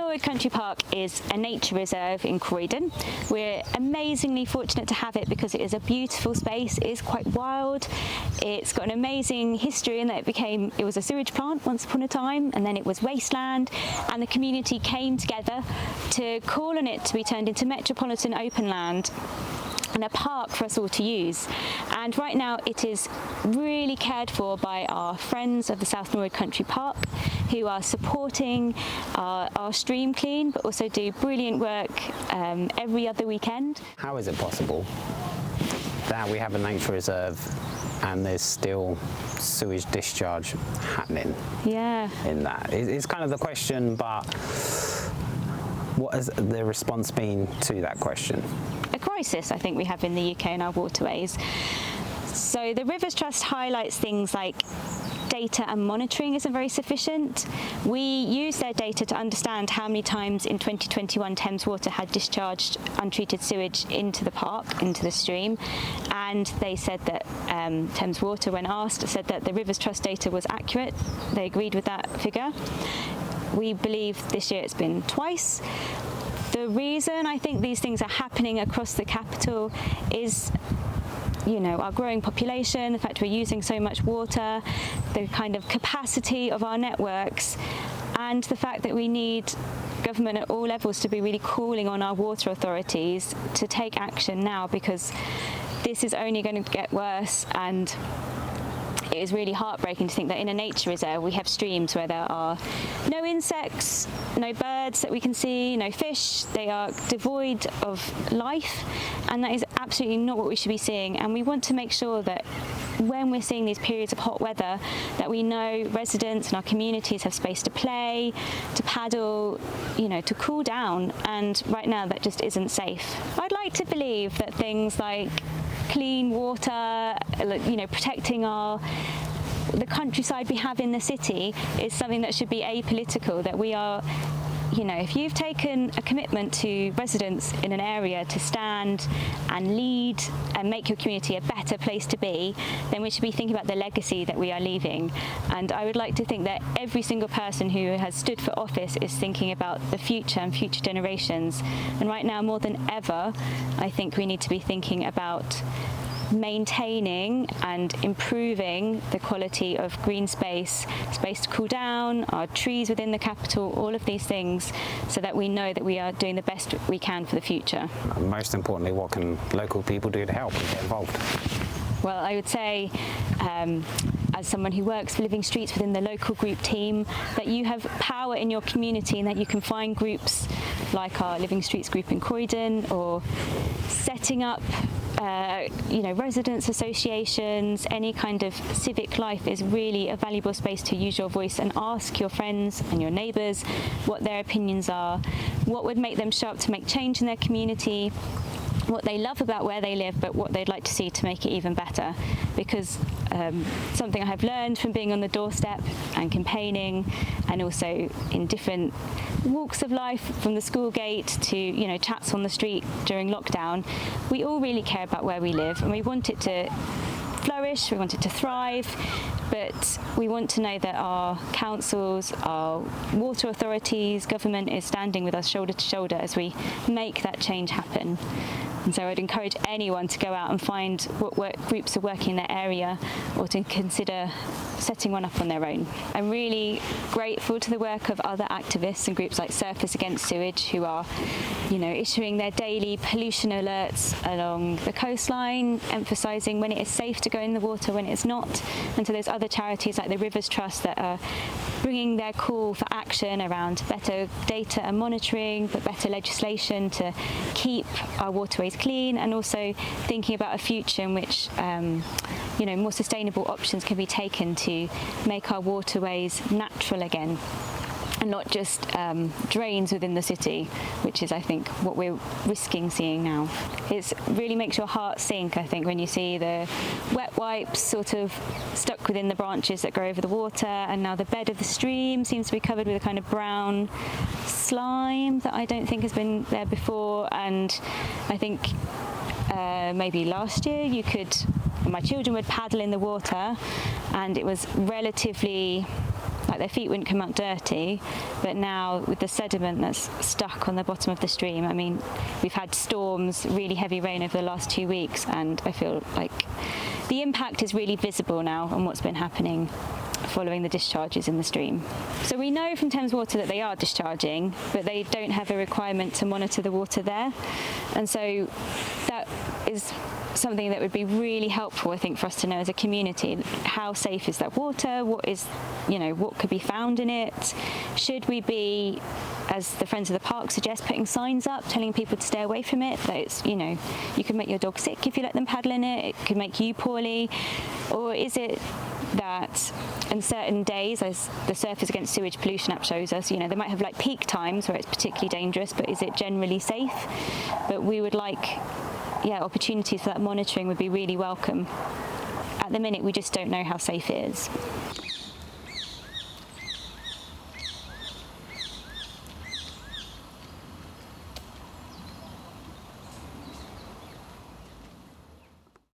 Norwood Country Park is a nature reserve in Croydon. We're amazingly fortunate to have it because it is a beautiful space. It is quite wild. It's got an amazing history in that it was a sewage plant once upon a time, and then it was wasteland, and the community came together to call on it to be turned into metropolitan open land and a park for us all to use. And right now it is really cared for by our friends of the South Norwood Country Park, who are supporting our stream clean, but also do brilliant work every other weekend. How is it possible that we have a nature reserve and there's still sewage discharge happening? Yeah. In that, it's kind of the question, but what has the response been to that question? A crisis, I think, we have in the UK in our waterways. So the Rivers Trust highlights things like data and monitoring isn't very sufficient. We use their data to understand how many times in 2021 Thames Water had discharged untreated sewage into the park, into the stream, and they said that Thames Water, when asked, said that the Rivers Trust data was accurate. They agreed with that figure. We believe this year it's been twice. The reason I think these things are happening across the capital is, you know, our growing population, the fact we're using so much water, the kind of capacity of our networks, and the fact that we need government at all levels to be really calling on our water authorities to take action now, because this is only going to get worse. And it is really heartbreaking to think that in a nature reserve we have streams where there are no insects, no birds that we can see, no fish. They are devoid of life, and that is absolutely not what we should be seeing. And we want to make sure that when we're seeing these periods of hot weather, that we know residents and our communities have space to play, to paddle, you know, to cool down. And right now that just isn't safe. I'd like to believe that things like clean water, you know, protecting the countryside we have in the city is something that should be apolitical, that we are, you know, if you've taken a commitment to residents in an area to stand and lead and make your community a better place to be, then we should be thinking about the legacy that we are leaving. And I would like to think that every single person who has stood for office is thinking about the future and future generations. And right now, more than ever, I think we need to be thinking about maintaining and improving the quality of green space to cool down, our trees within the capital, all of these things, so that we know that we are doing the best we can for the future. Most importantly, what can local people do to help and get involved? Well, I would say, as someone who works for Living Streets within the local group team, that you have power in your community and that you can find groups like our Living Streets group in Croydon, or setting up you know, residents associations. Any kind of civic life is really a valuable space to use your voice and ask your friends and your neighbours what their opinions are, what would make them show up to make change in their community, what they love about where they live, but what they'd like to see to make it even better. Because something I have learned from being on the doorstep and campaigning, and also in different walks of life, from the school gate to, you know, chats on the street during lockdown, we all really care about where we live, and we want it to flourish, we want it to thrive, but we want to know that our councils, our water authorities, government is standing with us shoulder to shoulder as we make that change happen. And so I'd encourage anyone to go out and find what work groups are working in their area, or to consider setting one up on their own. I'm really grateful to the work of other activists and groups like Surfers Against Sewage, who are, you know, issuing their daily pollution alerts along the coastline, emphasising when it is safe to go in the water, when it's not. And so there's other charities like the Rivers Trust that are bringing their call for action around better data and monitoring, but better legislation to keep our waterways clean, and also thinking about a future in which you know, more sustainable options can be taken to make our waterways natural again, and not just drains within the city, which is, I think, what we're risking seeing now. It really makes your heart sink, I think, when you see the wet wipes sort of stuck within the branches that go over the water, and now the bed of the stream seems to be covered with a kind of brown slime that I don't think has been there before. And I think maybe last year my children would paddle in the water, and it was relatively like their feet wouldn't come out dirty, but now with the sediment that's stuck on the bottom of the stream, I mean, we've had storms, really heavy rain over the last 2 weeks, and I feel like the impact is really visible now on what's been happening following the discharges in the stream. So we know from Thames Water that they are discharging, but they don't have a requirement to monitor the water there. And so that is something that would be really helpful, I think, for us to know as a community. How safe is that water? What is, what could be found in it? Should we be, as the Friends of the Park suggest, putting signs up telling people to stay away from it? That it's, you can make your dog sick if you let them paddle in it. It could make you poorly. Or is it that on certain days, as the Surfers Against Sewage Pollution app shows us, they might have like peak times where it's particularly dangerous, but is it generally safe? But we would like, opportunities for that monitoring would be really welcome. At the minute, we just don't know how safe it is.